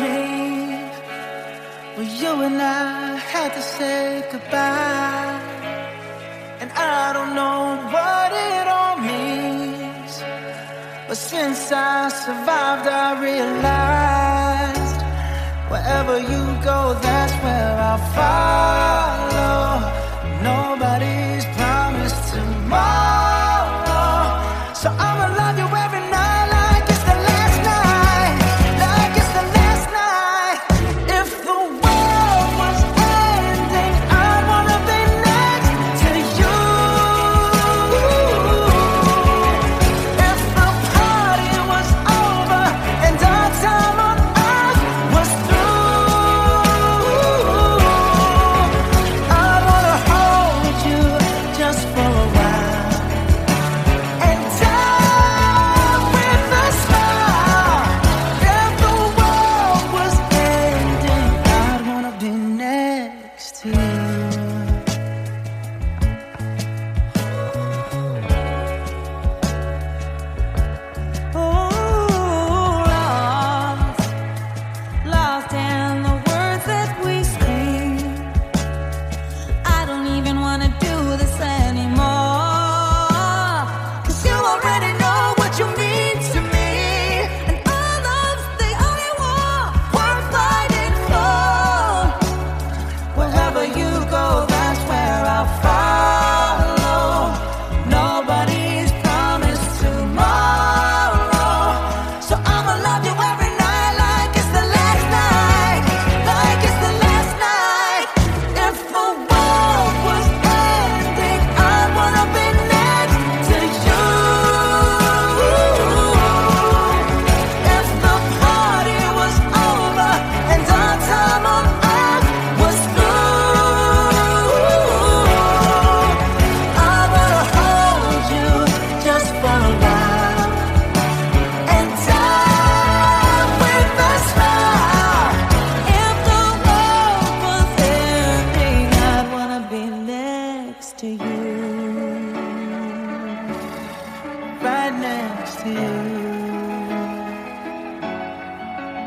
dream where you and I had to say goodbye, and I don't know what it all means, but since I survived I realized wherever you go, that's where I'll follow. Nobody's promised tomorrow, so I'ma love you every night like it's the last night, like it's the last night. If the world was ending, I wanna be next to you. If the party was over and our time on earth was through, I wanna hold you just for a while and die with a smile. If the world was ending, I'd wanna be next to you. Lost in the words that we scream. I don't even wanna do this anymore, 'cause you already know what you mean to me, and our love's the only war worth fighting for. Wherever you go, that's where I'll follow. Nobody's promised tomorrow, so I'ma love you every night like it's the last night, like it's the last night. If the world was ending, I wanna be next to you. If the party was over and our time on earth was through, I wanna hold you just for a while and die with a smile. If the world was ending, I'd wanna be next to you, right next to you,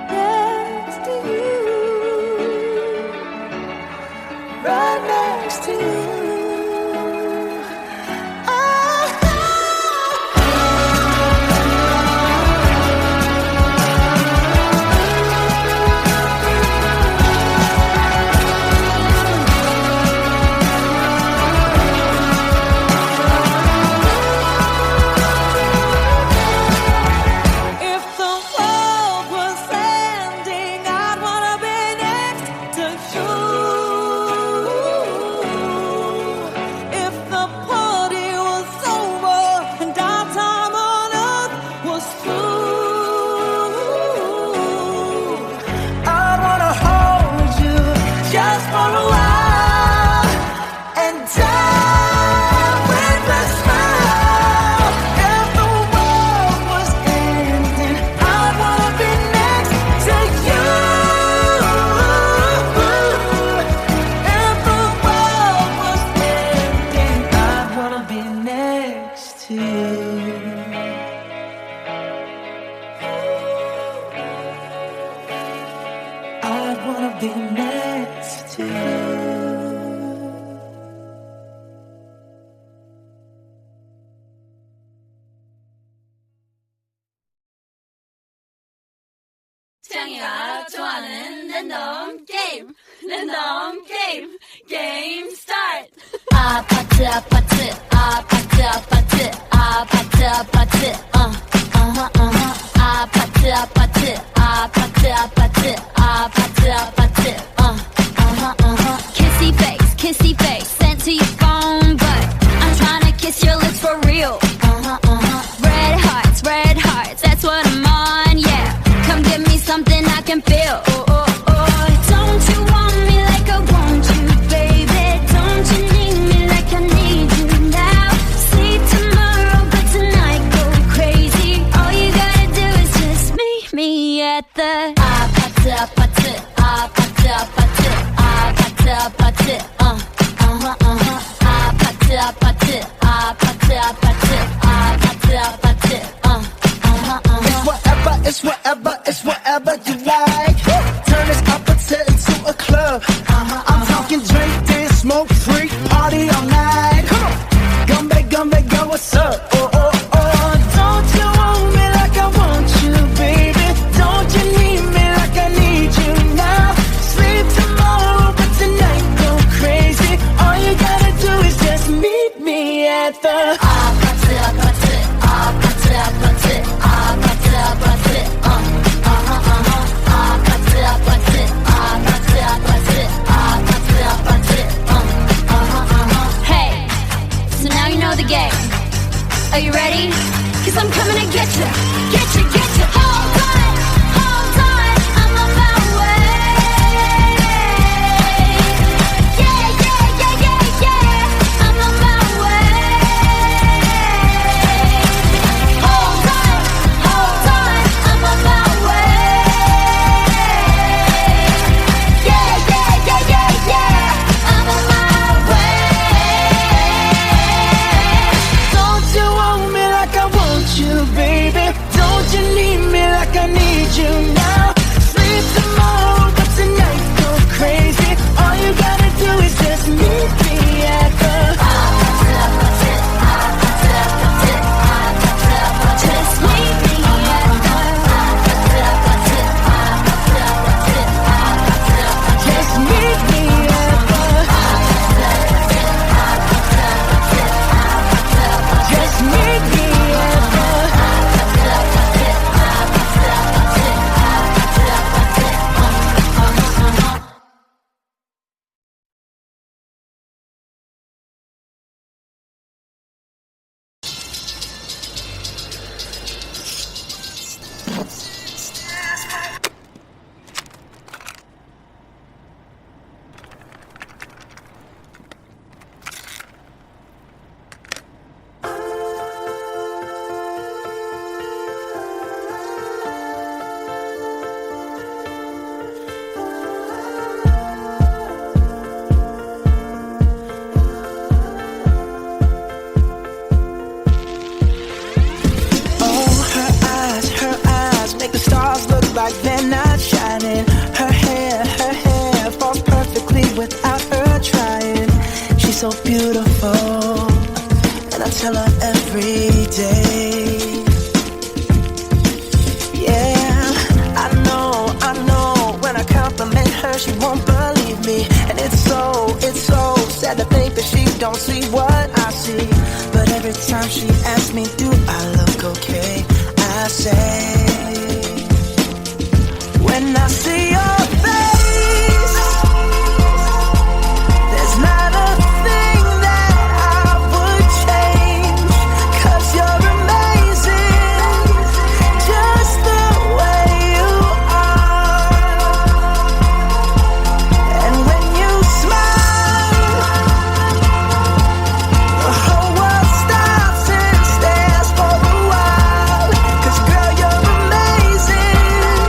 next to you, right next to you. If the world was ending, I'd wanna be next to you. If the party was over and our time on earth was through, I'd wanna hold you just for a while and die with a smile. If the world was ending, I'd wanna be next to you. If the world was ending, I'd wanna be next to you. I'd wanna be next to you. 태양이가 좋아하는 랜덤 게임, 랜덤 게임, 게임 스타트. 아파트 아파트 아파트 아파트 아파트 아파트 아파트 아파트 아파트 아파트 아파트 아파트 kissy face sent to your phone, but I'm tryna kiss your lips for real. Red hearts, that's what I'm on, yeah. Come give me something I can feel. Don't you want me like I want you, baby? Don't you need me like I need you now? See tomorrow, but tonight go crazy. All you gotta do is just meet me at the 아파트 won't believe me. And it's so sad to think that she don't see what I see. But every time she asks me, do I look okay? I say, when I see your face, there's not a thing that I would change. 'Cause you're amazing, just the way you are. And when you smile, the whole world stops and stares for a while. 'Cause girl, you're amazing,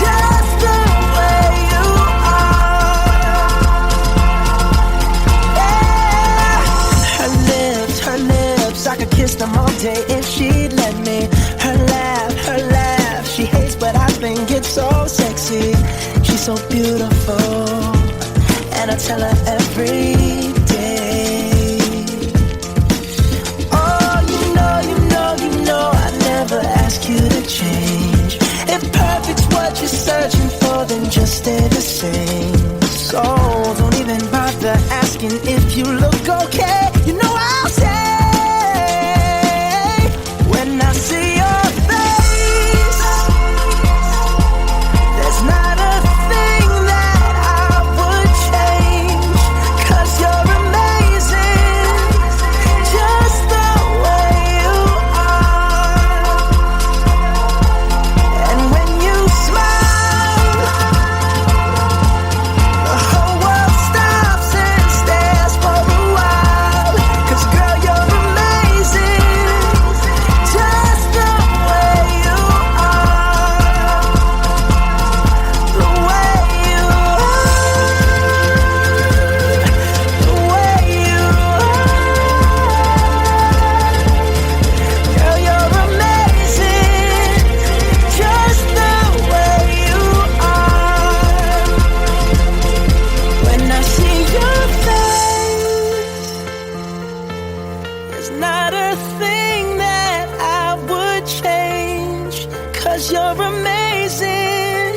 just the way you are. Yeah. Her lips, I could kiss them all day if she'd let me. Her laugh, she hates but I think it's so sexy. She's so beautiful, and I tell her every day. Oh, you know, I never ask you to change. If perfect's what you're searching for, then just stay the same. So don't even bother asking if you look okay. You know I'll say, when I see your face, there's not a thing that I would change. 'Cause you're amazing, just the way you are. And when you smile, the whole world stops and stares for a while. 'Cause girl, you're amazing, just the way you are. The way you are. The way you are. Girl, you're amazing, just the way you are. When I see your face, there's not a thing that I would change. 'Cause you're amazing,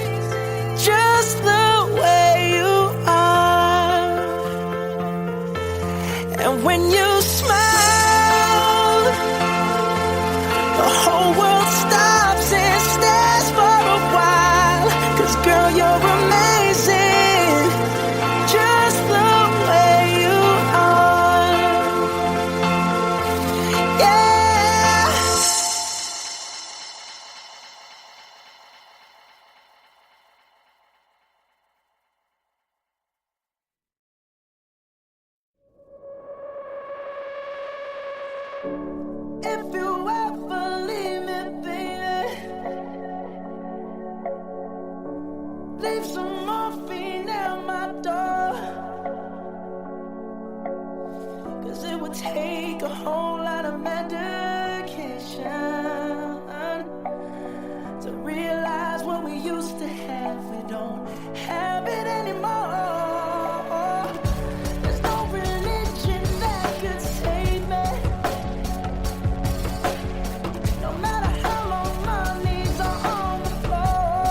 just the way you are. And when you smile, the whole world stops and stares for a while. 'Cause girl, you're amazing, just the way you are. Yeah. If you ever leave me, baby, leave some morphine at my door. 'Cause it would take a whole lot of medication to realize what we used to have. We don't have it anymore. There's no religion that could save me. No matter how long my knees are on the floor.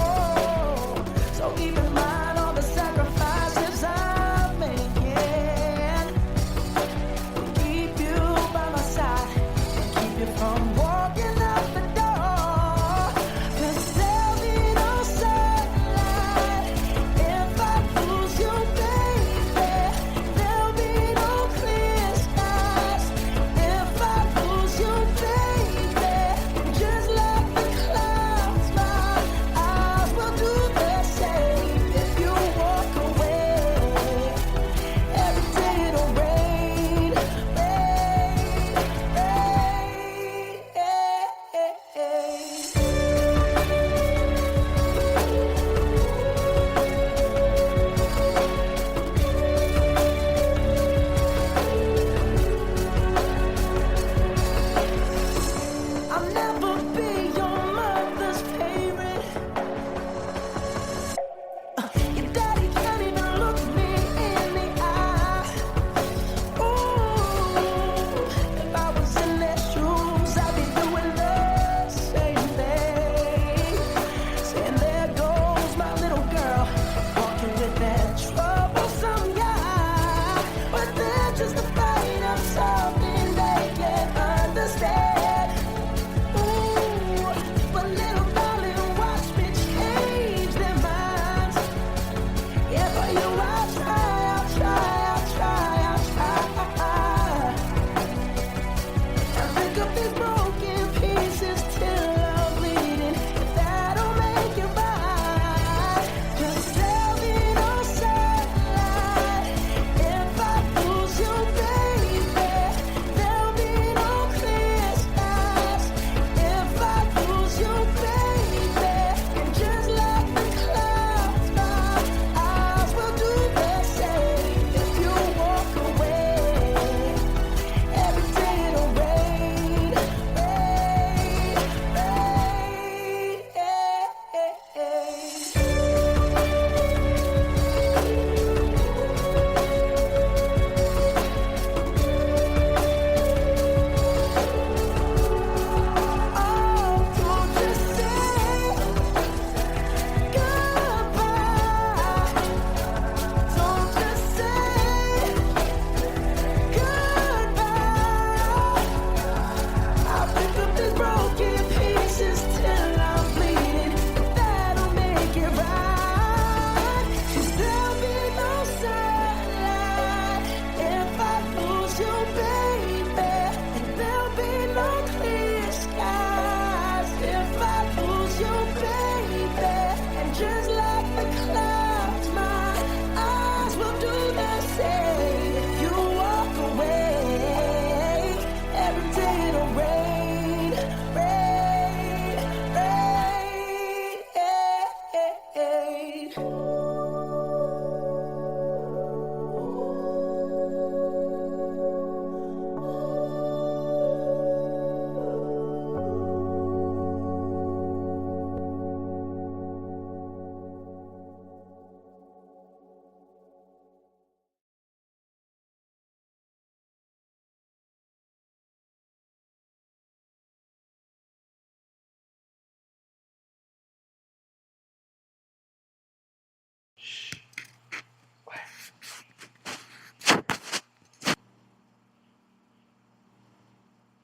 Oh, so even mine, all the sacrifices I'm making,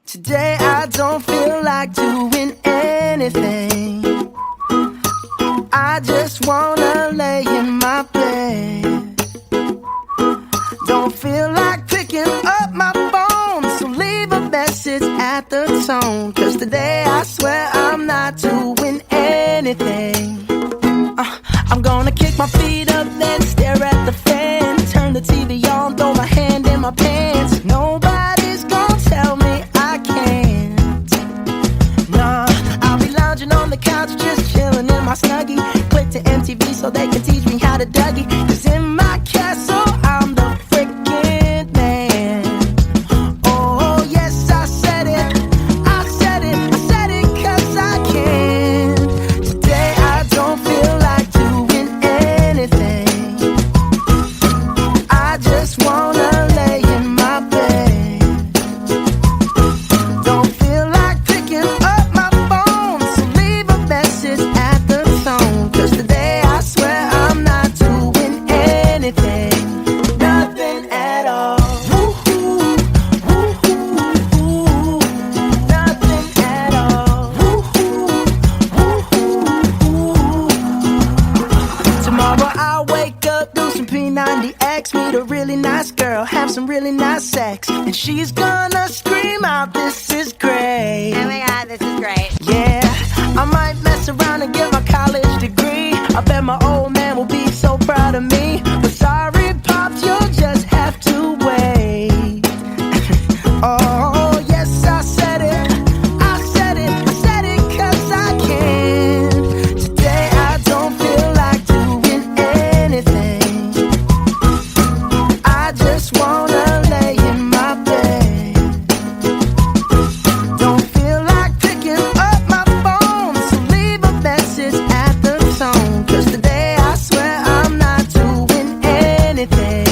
Today I don't feel like doing anything. I just wanna lay in my bed. Don't feel like picking up my phone, so leave a message at the tone. 'Cause today I swear I'm not doing anything. I'm gonna kick my feet up, then stare at the fan. Turn the TV on, throw my hand in my pants. Nobody's gonna tell me I can't. Nah, I'll be lounging on the couch, just chilling in my Snuggie. Click to MTV so they can teach me how to Dougie. 'Cause in my castle, I'm the freaking man. Oh, yes, I said it. I said it. I said it 'cause I can. Today I don't feel like doing anything. I just wanna lay in my bed. Don't feel like picking up my phone, so leave a message at the tone. 'Cause today I swear I'm not doing anything. Nothing at all. Woo-hoo, woo-hoo, woo. Nothing at all. Woo-hoo, woo-hoo, woo. Tomorrow I'll wake up, do some P90X, meet a really nice girl, have some really nice sex, and she's gonna scream out, "This is great." Oh my god, this is great. Yeah, I might mess around and get my college degree. I bet my old man will be so proud of me. But sorry, Pops, you'll just have to wait. Oh, yes, I said it. I said it. I said it 'cause I can. Today I don't feel like doing anything. I just wanna lay in my bed. Don't feel like picking up my phone, so leave a message at the tone. 'Cause today I swear I'm not doing anything.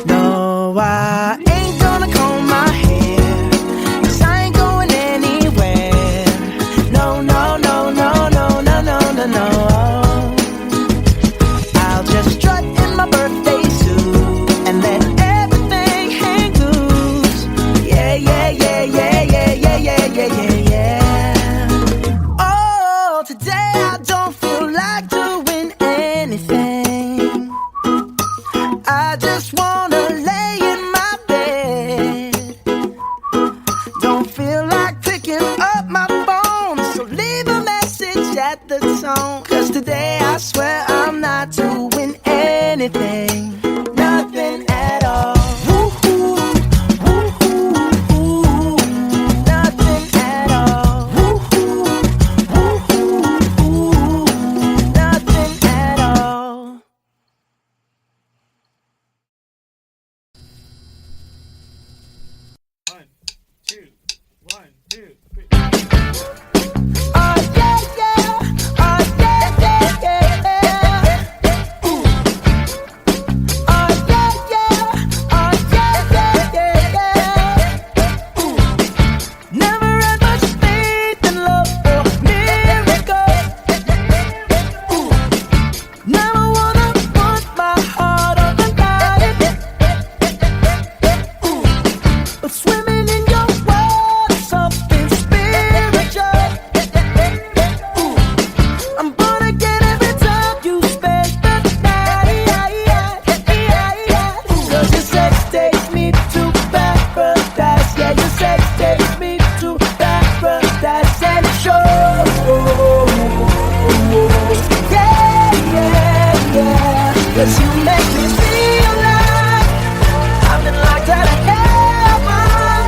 No, I ain't gonna comb my hair, 'cause I ain't going anywhere. No, no, no, no, no, no, no, no, no. I'll just strut in my birthday suit and let everything hang loose. Yeah, yeah, yeah, yeah, yeah, yeah, yeah, yeah, yeah, yeah. Oh, today I don't feel like doing anything. I just wanna lay in my bed. Don't feel like picking up my phone, so leave a message at the tone. 'Cause today I swear I'm not doing anything. Nothing at all. Woo-hoo, woo-hoo, woo. Nothing at all. Woo-hoo, woo-hoo, woo. Nothing at all. One, two, 1, 2, 3. Oh yeah, yeah. Oh yeah, yeah, yeah, yeah. Ooh. Oh yeah, yeah. Oh yeah, yeah, yeah, yeah. Ooh. Never had much faith in love or miracles. Ooh. Never wanna put my heart on the line. Ooh. But swimming in your world is something spiritual. Ooh. I'm gonna get every time you spend the night. Ooh. 'Cause your sex takes me to paradise. Yeah, your sex takes me to paradise. And it shows. Yeah, yeah, yeah. 'Cause you make me feel like I've been locked out of heaven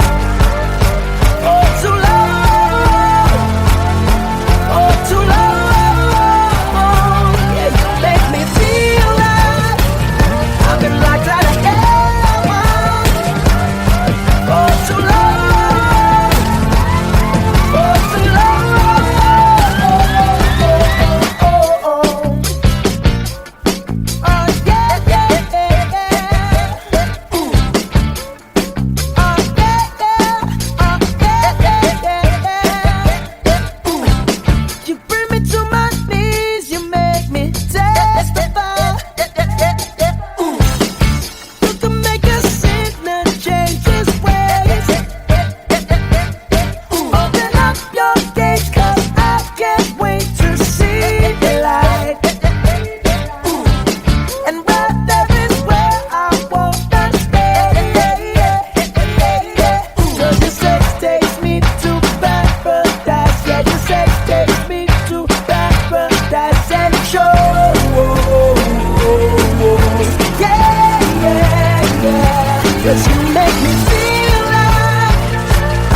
for too long. For too long. Yeah, you make me feel 'cause you make me feel like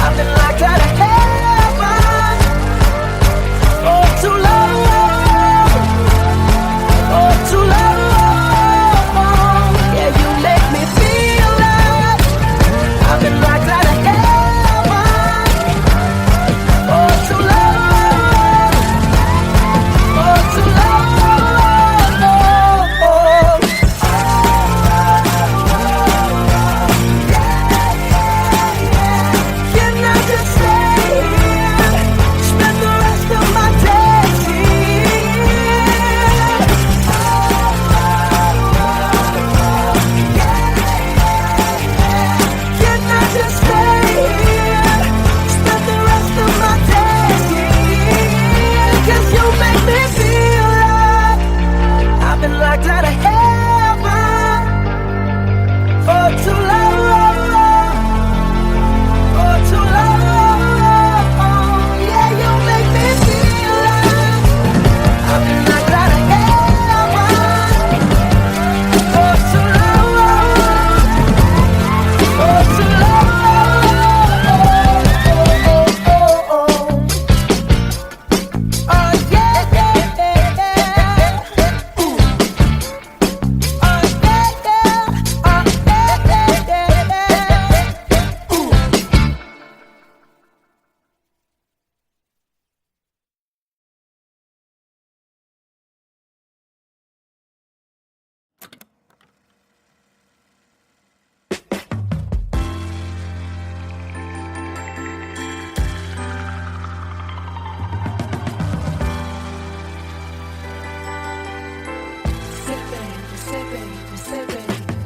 I've been locked out of heaven for too long, for too long. Yeah, you make me feel like I've been locked out of heaven for too long, for too long. Locked out of heaven for too long, for too long. Yeah, you make me feel like I've been locked out of heaven for too long, for too long. Oh yeah, yeah, yeah, yeah. Ooh.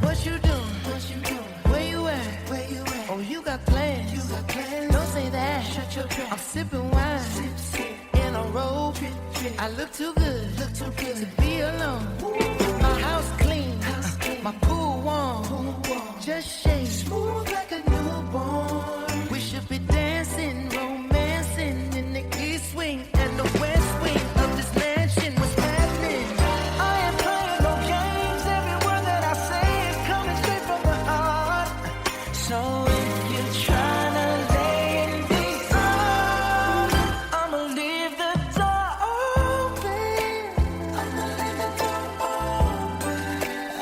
What you doing? Where you at? Oh, you got plans. Don't say that. Shut your trap. I'm sipping wine. In a robe. I look too good to be alone. My house clean. My pool warm. Just shake. Smooth like a newborn. We should be dancing, romancing in the east wing and the west wing of this mansion. What's happening? I ain't playing no games. Every word that I say is coming straight from the heart. So if you're trying to lay in these arms, I'ma leave the door open. I'ma leave the door open.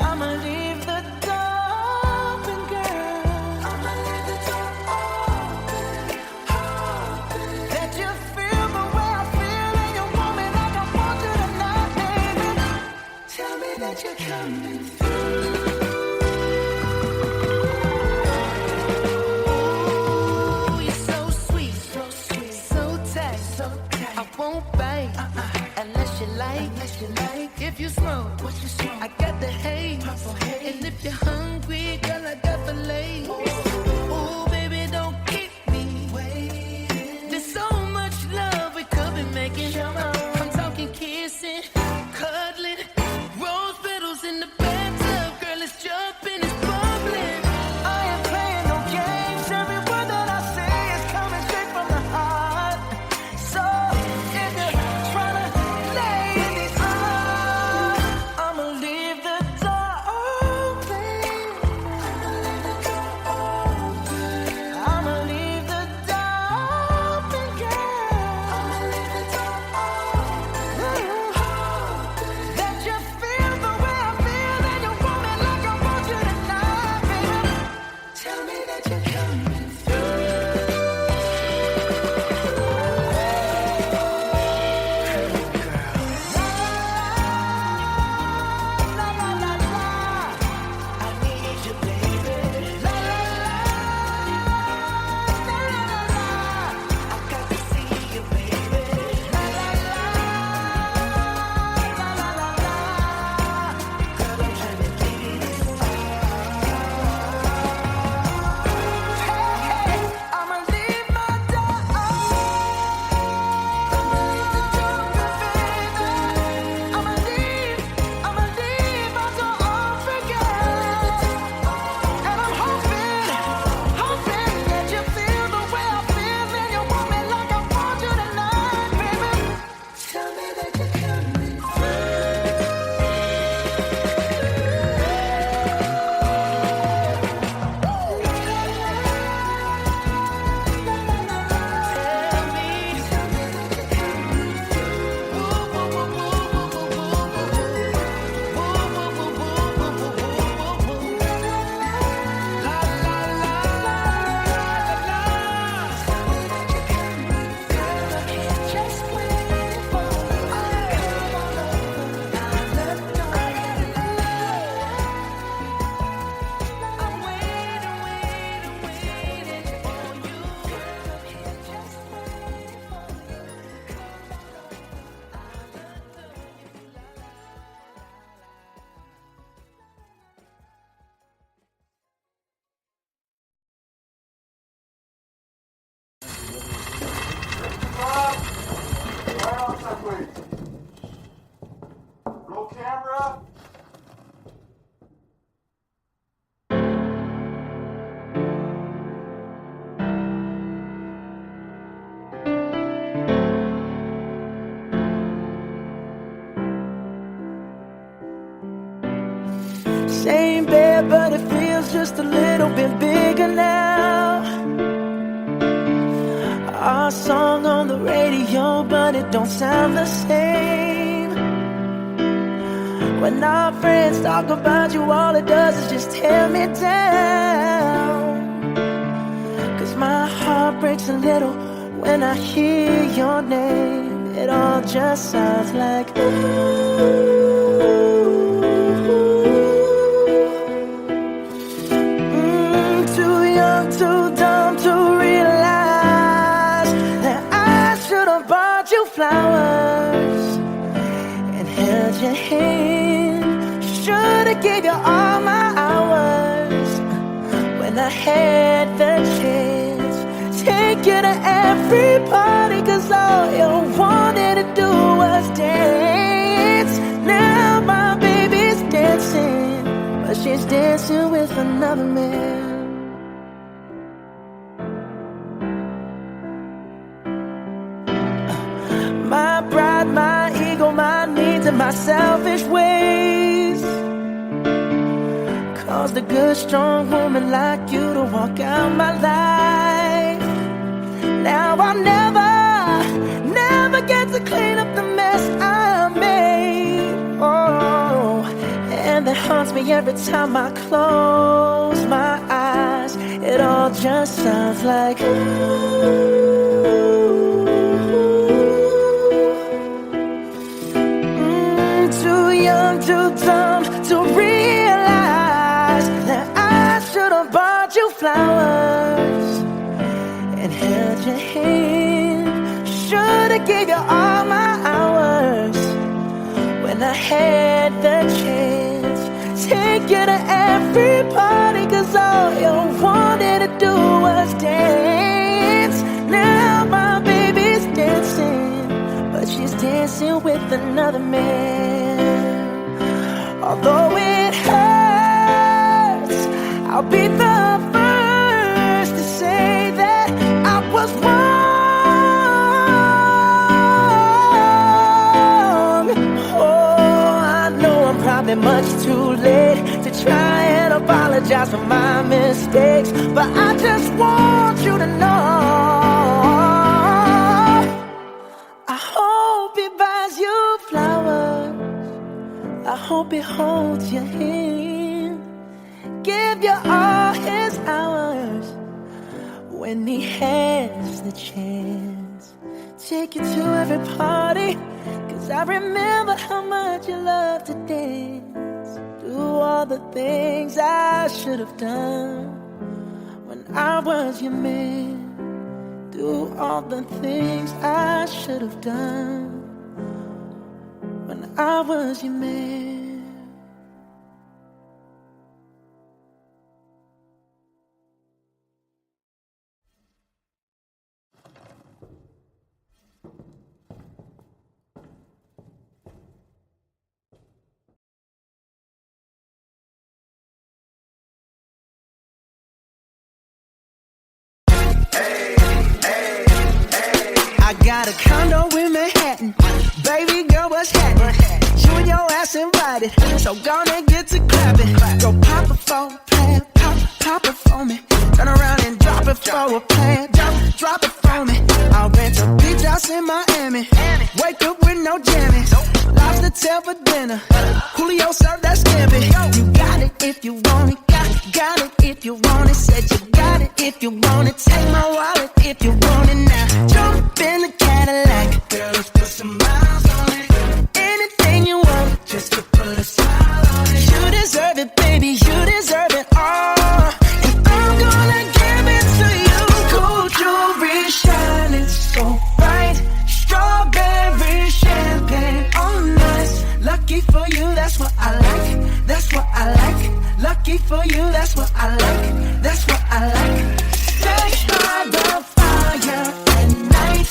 I'ma leave the door open, girl. I'ma leave the door open. Let you feel the way I feel, and you want me like I want you tonight, baby. Tell me that you're coming through. Ooh, you're so sweet, so tight. I won't bite unless you like. If you smoke, I got the haze. And if you're hungry, girl, I got the lace. Ooh, baby, don't keep me waiting. There's so much love we could be making. I'm talking kissing, cuddling, rose petals in the bathtub. Girl, it's jumping, it's bubbling. I ain't playing no games. Every word that I say is coming straight from the heart. So if you're trying to lay in these arms, I'ma leave the door open. I'ma Same bed, but it feels just a little bit bigger now. Our song on the radio, but it don't sound the same. When our friends talk about you, all it does is just tear me down. 'Cause my heart breaks a little when I hear your name. It all just sounds like too young, too dumb to realize that I should have bought you flowers and held your hand. Should have gave you all my hours when I had the chance. Take you to every party, 'cause all you wanted to do was dance. Now my baby's dancing, but she's dancing with another man. My pride, my ego, my needs, and my selfish ways caused a good, strong woman like you to walk out my life. Now I'll never get to clean up the mess I made. Oh, and that haunts me every time I close my eyes. It all just sounds like too young, too dumb to realize that I should have bought you flowers and held your hand. Should've gave you all my hours when I had the chance. Take you to every party, 'cause all you wanted to do was dance. Now my baby's dancing, but she's dancing with another man. Although it hurts, I'll be the first to say that I was wrong. Oh, I know I'm probably much too late to try and apologize for my mistakes, but I just want you to know I hope he buys you flowers. I hope he holds your hand, give you all his hours when he has the chance. Take you to every party, 'cause I remember how much you love to dance. Do all the things I should have done when I was your man. Do all the things I should have done when I was your man. I got a condo in Manhattan. Baby girl, what's happening? You and your ass invited, so gonna get to clapping. Go pop it for a plan, pop it for me. Turn around and drop it for a plan, drop it for me. I'll rent a beach house in Miami. Wake up with no jammies. Lobster tail for dinner. Julio served that scampi. You got it if you want it. Got it if you want it. Said you got it if you want it. Take my wallet if you want it now. Jump in the Cadillac. Girl, let's put some miles on it. Anything you want, just to put a smile on it. You deserve it, baby. You deserve it all. And I'm gonna give it to you. Gold jewelry shining so bright. Strawberry champagne on us. Lucky for you, that's what I like. That's what I like. Lucky for you, that's what I like. That's what I like. Stay by the fire at night.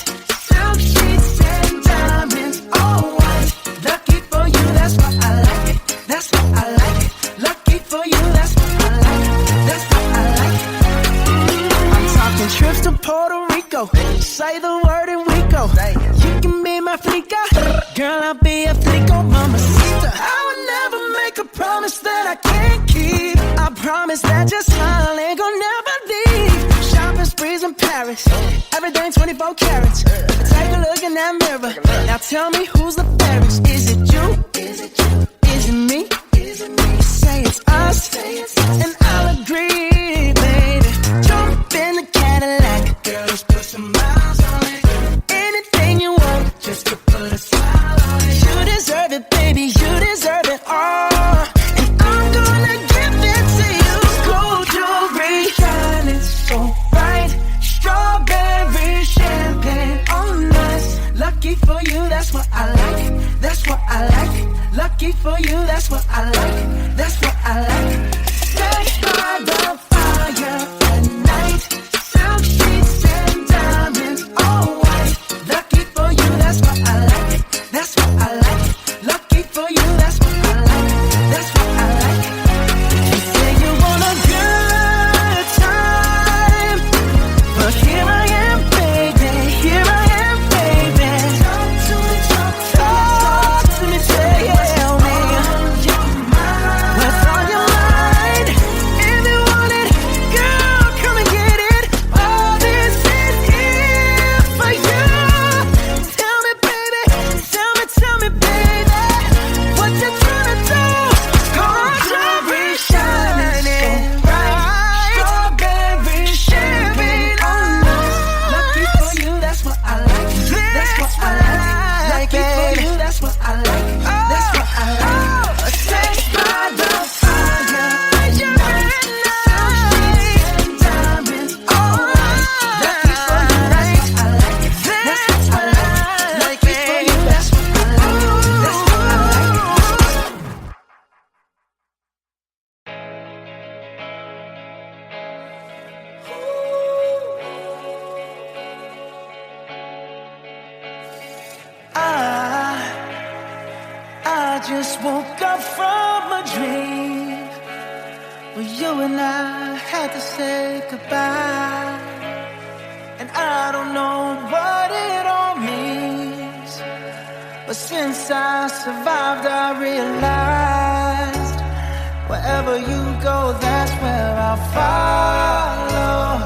Silk sheets and diamonds, all white. Lucky for you, that's what I like. That's what I like. Lucky for you, that's what I like. That's what I like. I'm talking trips to Puerto Rico. Say the word and we go. You can be my flica. Girl, I'll be a flico, mamacita. I would never make a promise that I can't promise that your smile ain't gonna never leave. Shopping sprees in Paris, everything 24 carats. Take a look in that mirror. Now tell me who's the fairest? Is it you? Is it you? Is it me? Is it me? Say it's us, and I'll agree, baby. Jump in the Cadillac, girl, let's put some miles on it. Anything you want, just to put a smile on it. You deserve it, baby, you deserve it all. And I'm gonna give it to you. Gold jewelry, shining so bright. Strawberry champagne on us. Lucky for you, that's what I like. That's what I like. Lucky for you, that's what I like. That's what I like. Sex by the fire at night. Silk sheets and diamonds, all white. Lucky for you, that's what I like. That's what I like. Lucky for you, that's what I like. That's what I like. You say you want a good time, but here I am, baby. Here I am, baby. Talk to me, talk to me, tell me what's on your mind. If you want it, girl, come and get it. All this is here for you. Tell me, baby, tell me, baby, what you tryna do? Gold jewelry shining bright. Strawberry champagne on us. Lucky for you, that's what I like. That's what I like. Lucky for you, that's what I like. That's what I like. Sex by the fire at night. Silk sheets and diamonds, all right. Lucky for you, that's what I like. That's what I like. Lucky for you, that's what I like. That's what I like. I just woke up from a dream where you and I had to say goodbye. And I don't know what it all means, but since I survived, I realized wherever you go, that's where I'll follow.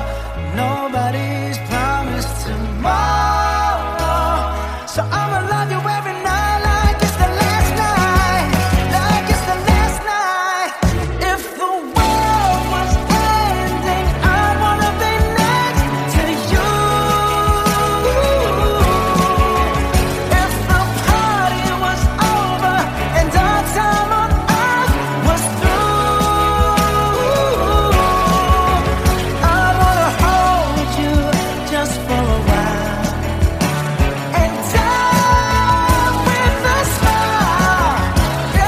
Nobody's promised tomorrow, so I'ma love you every night like it's the last night, like it's the last night. If the world was ending, I wanna be next to you. If the party was over and our time on earth was through, I wanna hold you just for a while and die with a smile.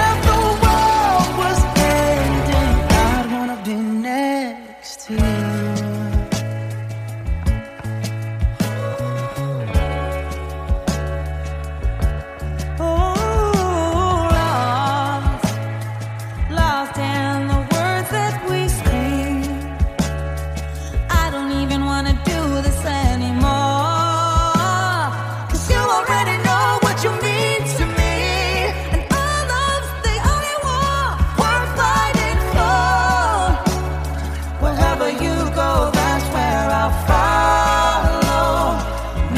If the world was ending, I'd wanna be next to you. Lost in the words that we speak. I don't even wanna do this anymore, 'cause you already know what you mean to me, and our love's the only war worth fighting for. Wherever you go, that's where I'll follow.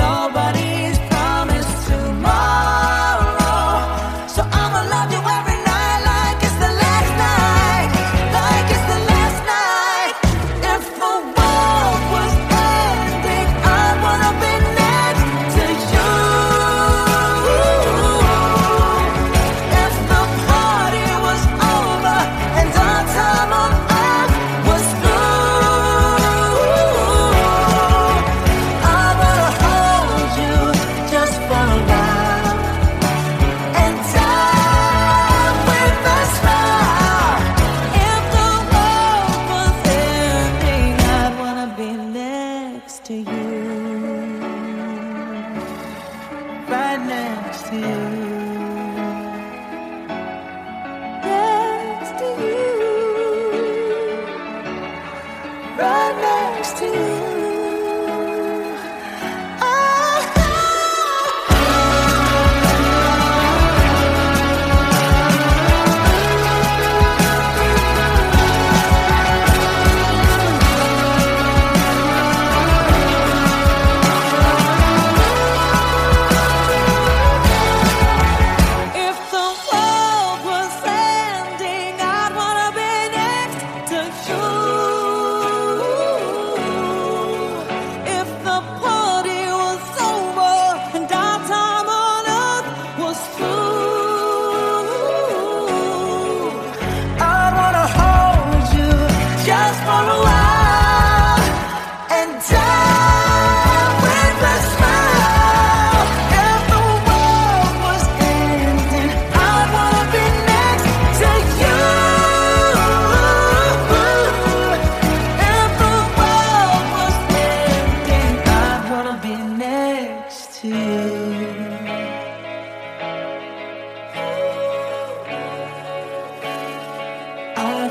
Nobody's promised tomorrow, so I'ma love you every night like it's the last night, like it's the last night. If the world was ending, I wanna be next to you. If the party was over and our time on earth was through, I wanna hold you just for a while and die with a smile. If the world was ending, I'd wanna be next to you, right next to you, next to you, right next to you.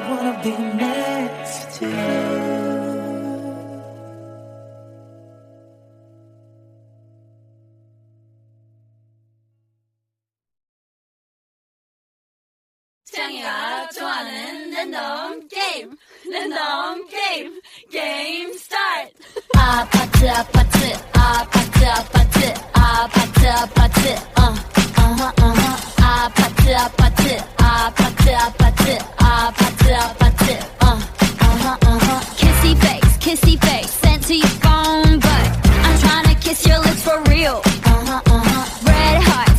wanna be next to you. 창이가 좋아하는 랜덤 게임, 랜덤 게임, 게임 스타트. 아파트 아파트 아파트 아파트 아파트 아파트 아파트 아파트 아파트 아파트 아파트 아파트 kissy face sent to your phone, but I'm trying to kiss your lips for real.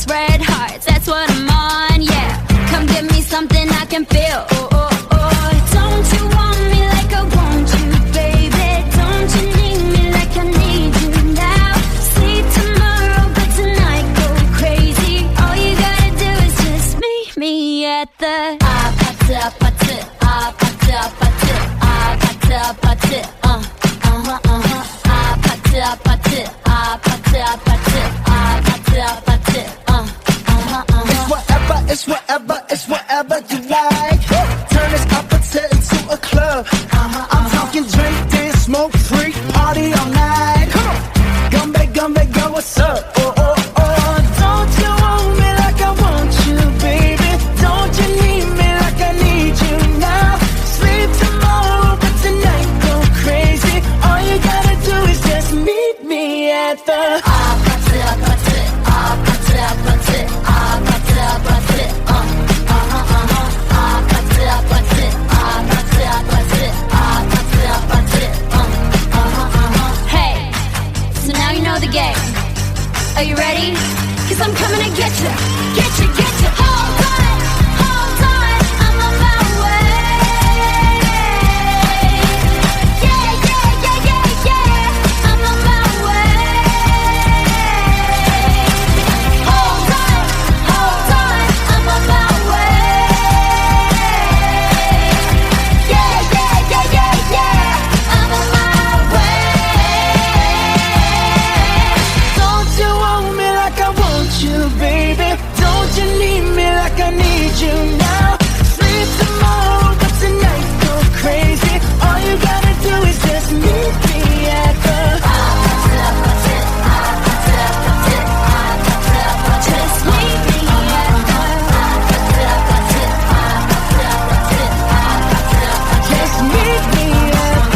Red hearts, that's what I'm on, yeah. Come give me something I can feel. Oh, oh, oh. Don't you want me like I want you, baby? Don't you need me like I need you now? See tomorrow, but tonight go crazy. All you gotta do is just meet me at the 아파트 아파트 아파트 아파트 아파트 아파트 아파트 아파트 아파트 아파트 아파트 아파트 It's whatever, it's whatever you like. Turn this opposite into a club. I'm talking drink, dance, smoke, freak, party all night. Come on, gum back, girl, what's up? Oh, oh, oh. Don't you want me like I want you, baby? Don't you need me like I need you now? Sleep tomorrow, but tonight go crazy. All you gotta do is just meet me at the 아파트 아파트 아파트 아파트 아파트 아파트 Hey, so now you know the game. Are you ready? 'Cause I'm coming to get you, get you, get you. Hold on, I'm on my way. Yeah, yeah, yeah, yeah, yeah, I'm on my way. Hold on, I'm on my way. Yeah, yeah, yeah, yeah, yeah, I'm on my way. Don't you want me like I want you, baby? Don't you need me like I need you now? Sleep tomorrow, but tonight go crazy. All you gotta do is just meet me at the Just meet me at just meet me at the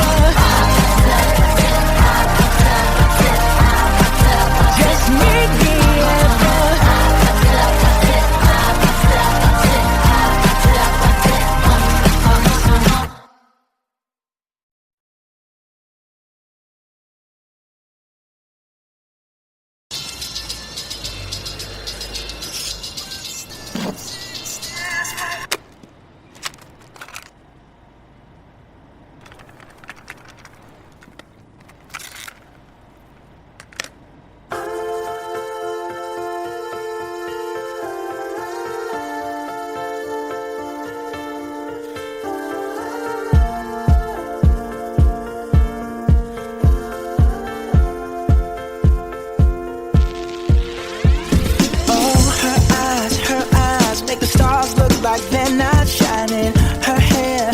just meet me at the make the stars look like they're not shining. Her hair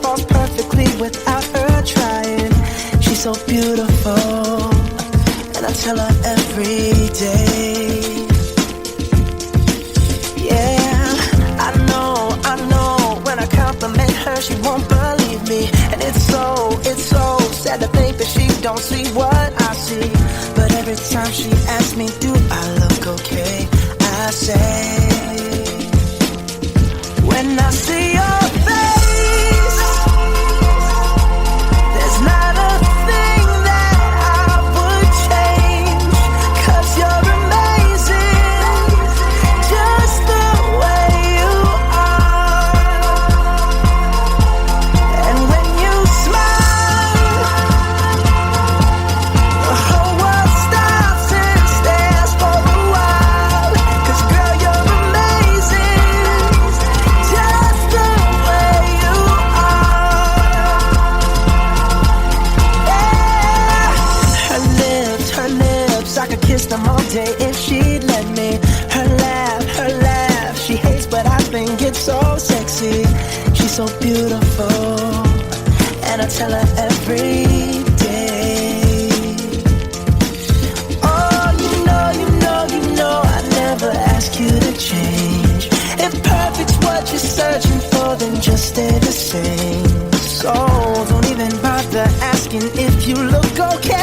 falls perfectly without her trying. She's so beautiful, and I tell her every day. Yeah, I know, when I compliment her, she won't believe me. And it's so sad to think that she don't see what I see. But every time she asks me, do I look okay? I say, when I see your face, there's not a thing that I would change. 'Cause you're amazing, just the way you are. And when you smile, the whole world stops and stares for a while. 'Cause girl, you're amazing, just the way you are. Yeah. Her lips, I could kiss them all day if she'd let me. Her laugh, she hates, but I think it's so sexy. She she's so beautiful, and I tell her every day. Oh, you know I never ask you to change. If perfect's what you're searching for, then just stay the same. So don't even bother asking if you look okay.